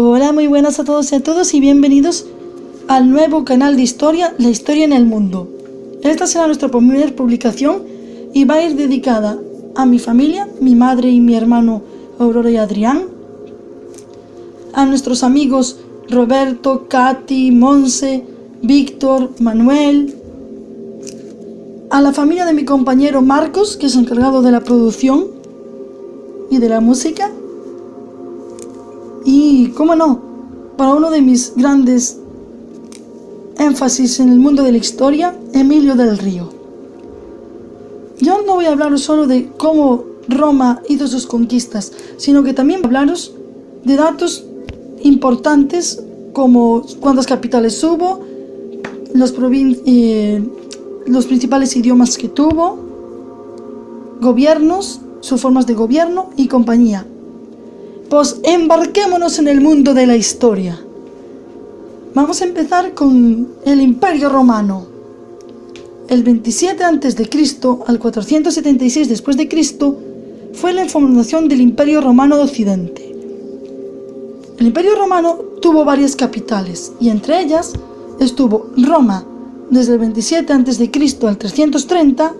Hola, muy buenas a todos y a todas y bienvenidos al nuevo canal de historia, La Historia en el Mundo. Esta será nuestra primera publicación y va a ir dedicada a mi familia, mi madre y mi hermano Aurora y Adrián, a nuestros amigos Roberto, Katy, Monse, Víctor, Manuel, a la familia de mi compañero Marcos, que es encargado de la producción y de la música, y, cómo no, para uno de mis grandes énfasis en el mundo de la historia, Emilio del Río. Yo no voy a hablaros solo de cómo Roma hizo sus conquistas, sino que también voy a hablaros de datos importantes como cuántas capitales hubo, los principales idiomas que tuvo, gobiernos, sus formas de gobierno y compañía. Pues embarquémonos en el mundo de la historia. Vamos a empezar con el Imperio Romano. El 27 a.C. al 476 después de Cristo fue la fundación del Imperio Romano de Occidente. El Imperio Romano tuvo varias capitales y entre ellas estuvo Roma desde el 27 a.C. al 330,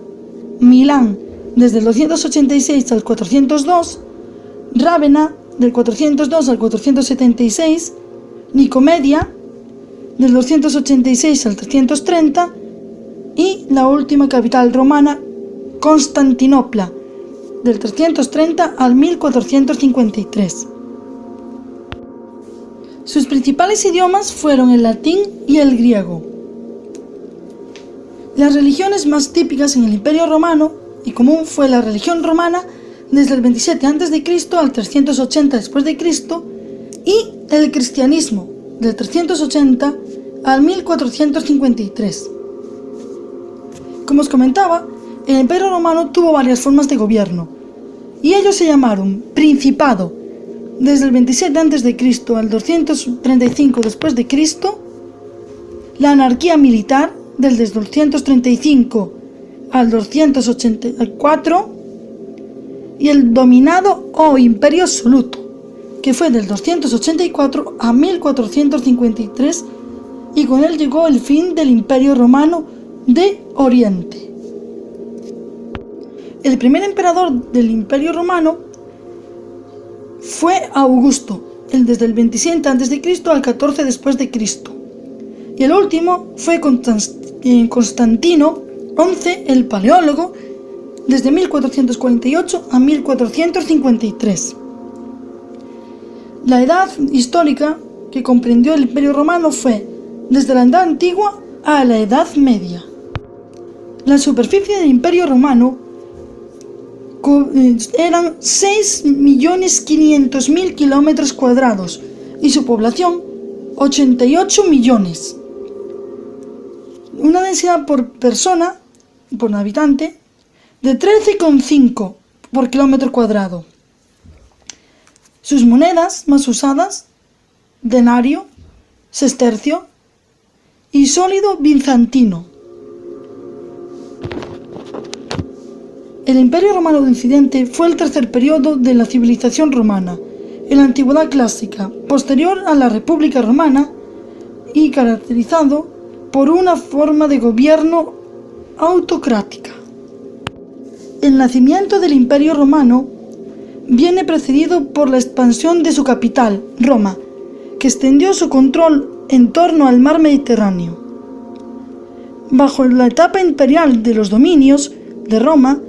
Milán desde el 286 al 402, Rávena del 402 al 476, Nicomedia del 286 al 330 y la última capital romana, Constantinopla, del 330 al 1453. Sus principales idiomas fueron el latín y el griego. Las religiones más típicas en el Imperio Romano y común fue la religión romana desde el 27 a.C. al 380 después de Cristo y el cristianismo del 380 al 1453. Como os comentaba, el Imperio Romano tuvo varias formas de gobierno y ellos se llamaron Principado desde el 27 a.C. al 235 después de Cristo, la anarquía militar desde el 235 al 284 y el dominado o imperio absoluto, que fue del 284 a 1453, y con él llegó el fin del Imperio Romano de Oriente. El primer emperador del Imperio Romano fue Augusto, desde el 27 a.C. al 14 después de Cristo. Y el último fue Constantino XI, el paleólogo, desde 1448 a 1453. La edad histórica que comprendió el Imperio Romano fue desde la Edad Antigua a la Edad Media. La superficie del Imperio Romano eran 6.500.000 kilómetros cuadrados y su población 88 millones. Una densidad por persona, por habitante, de 13,5 por kilómetro cuadrado. Sus monedas más usadas, denario, sestercio y sólido bizantino. El Imperio Romano de Occidente fue el tercer periodo de la civilización romana, en la Antigüedad clásica, posterior a la República Romana y caracterizado por una forma de gobierno autocrática. El nacimiento del Imperio Romano viene precedido por la expansión de su capital, Roma, que extendió su control en torno al mar Mediterráneo. Bajo la etapa imperial de los dominios de Roma,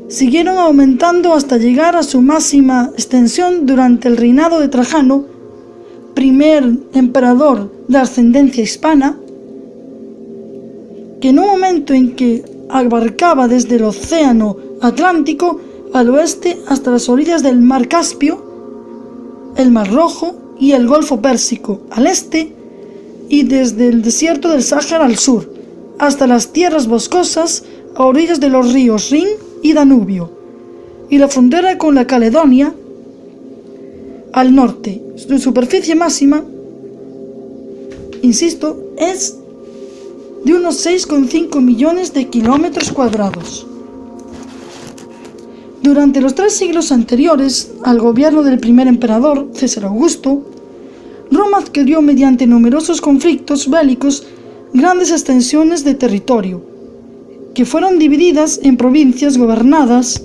siguieron aumentando hasta llegar a su máxima extensión durante el reinado de Trajano, primer emperador de ascendencia hispana, que en un momento en que abarcaba desde el Océano Atlántico al oeste hasta las orillas del Mar Caspio, el Mar Rojo y el Golfo Pérsico al este, y desde el desierto del Sáhara al sur, hasta las tierras boscosas a orillas de los ríos Rin y Danubio, y la frontera con la Caledonia al norte. Su superficie máxima, insisto, es de unos 6,5 millones de kilómetros cuadrados. Durante los 3 siglos anteriores al gobierno del primer emperador, César Augusto, Roma adquirió mediante numerosos conflictos bélicos grandes extensiones de territorio, que fueron divididas en provincias gobernadas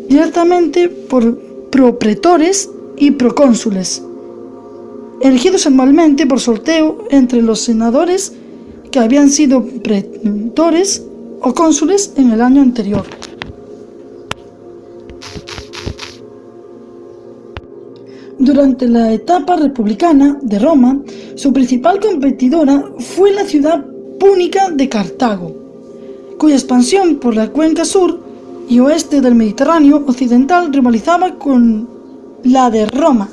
directamente por propretores y procónsules, elegidos anualmente por sorteo entre los senadores que habían sido pretores o cónsules en el año anterior. Durante la etapa republicana de Roma, su principal competidora fue la ciudad púnica de Cartago, cuya expansión por la cuenca sur y oeste del Mediterráneo occidental rivalizaba con la de Roma,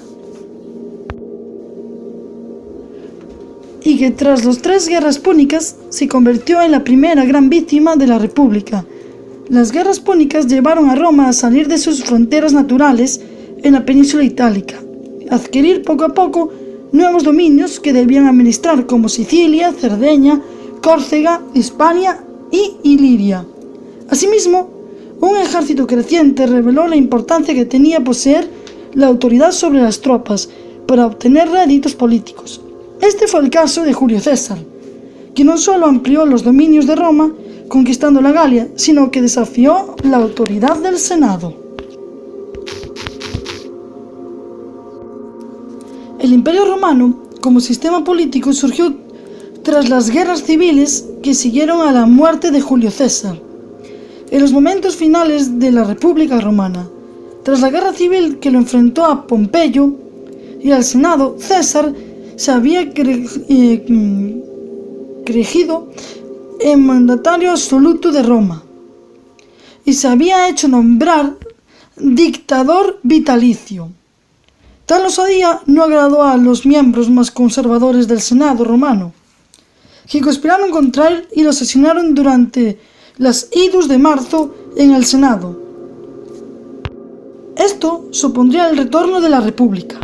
y que tras las 3 guerras púnicas se convirtió en la primera gran víctima de la República. Las guerras púnicas llevaron a Roma a salir de sus fronteras naturales en la península itálica, adquirir poco a poco nuevos dominios que debían administrar, como Sicilia, Cerdeña, Córcega, Hispania y Iliria. Asimismo, un ejército creciente reveló la importancia que tenía poseer la autoridad sobre las tropas para obtener réditos políticos. Este fue el caso de Julio César, que no solo amplió los dominios de Roma, conquistando la Galia, sino que desafió la autoridad del Senado. El Imperio Romano, como sistema político, surgió tras las guerras civiles que siguieron a la muerte de Julio César. En los momentos finales de la República Romana, tras la guerra civil que lo enfrentó a Pompeyo y al Senado, César se había erigido en mandatario absoluto de Roma y se había hecho nombrar dictador vitalicio. Tal osadía no agradó a los miembros más conservadores del Senado romano, que conspiraron contra él y lo asesinaron durante las idus de marzo en el Senado. Esto supondría el retorno de la República,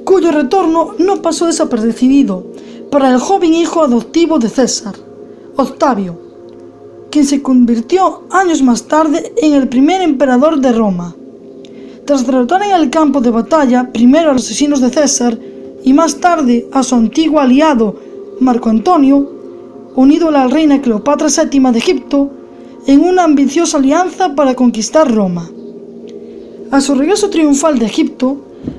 cuyo retorno no pasó desapercibido para el joven hijo adoptivo de César, Octavio, quien se convirtió años más tarde en el primer emperador de Roma. Tras derrotar en el campo de batalla primero a los asesinos de César y más tarde a su antiguo aliado Marco Antonio, unido a la reina Cleopatra VII de Egipto, en una ambiciosa alianza para conquistar Roma. A su regreso triunfal de Egipto,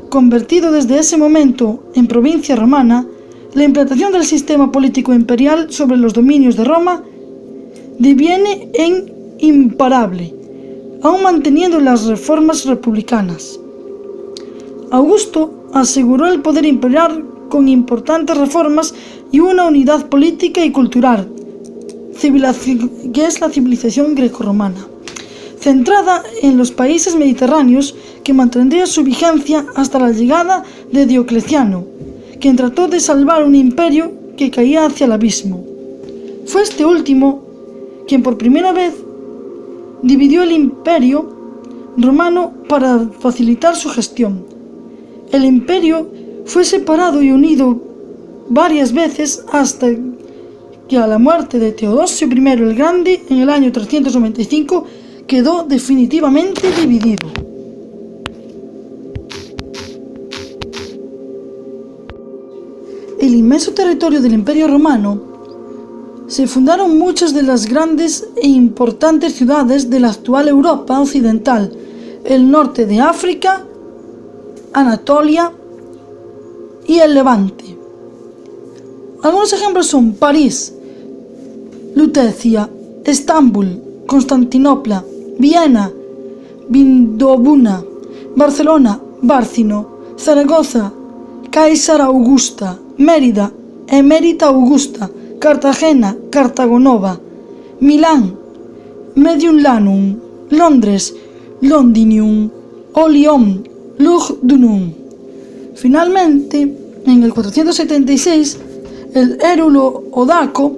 convertido desde ese momento en provincia romana, la implantación del sistema político imperial sobre los dominios de Roma deviene en imparable, aún manteniendo las reformas republicanas. Augusto aseguró el poder imperial con importantes reformas y una unidad política y cultural, que es la civilización grecorromana, centrada en los países mediterráneos, que mantendría su vigencia hasta la llegada de Diocleciano, quien trató de salvar un imperio que caía hacia el abismo. Fue este último quien por primera vez dividió el imperio romano para facilitar su gestión. El imperio fue separado y unido varias veces hasta que a la muerte de Teodosio I el Grande en el año 395 quedó definitivamente dividido. El inmenso territorio del Imperio Romano se fundaron muchas de las grandes e importantes ciudades de la actual Europa occidental, el norte de África, Anatolia y el Levante. Algunos ejemplos son París, Lutecia, Estambul, Constantinopla, Viena, Vindobuna, Barcelona, Bárcino, Zaragoza, Caesar Augusta, Mérida, Emérita Augusta, Cartagena, Cartagonova, Milán, Medium Lanum, Londres, Londinium, o Lyon, Lugdunum. Finalmente, en el 476, el érulo Odaco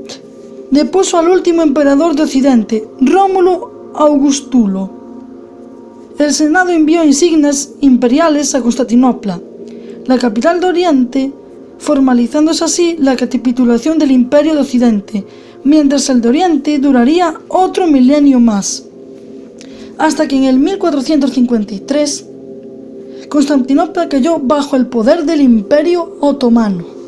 depuso al último emperador de Occidente, Rómulo Augustulo. El Senado envió insignias imperiales a Constantinopla, la capital de Oriente, formalizándose así la capitulación del Imperio de Occidente, mientras el de Oriente duraría otro milenio más, hasta que en el 1453 Constantinopla cayó bajo el poder del Imperio Otomano.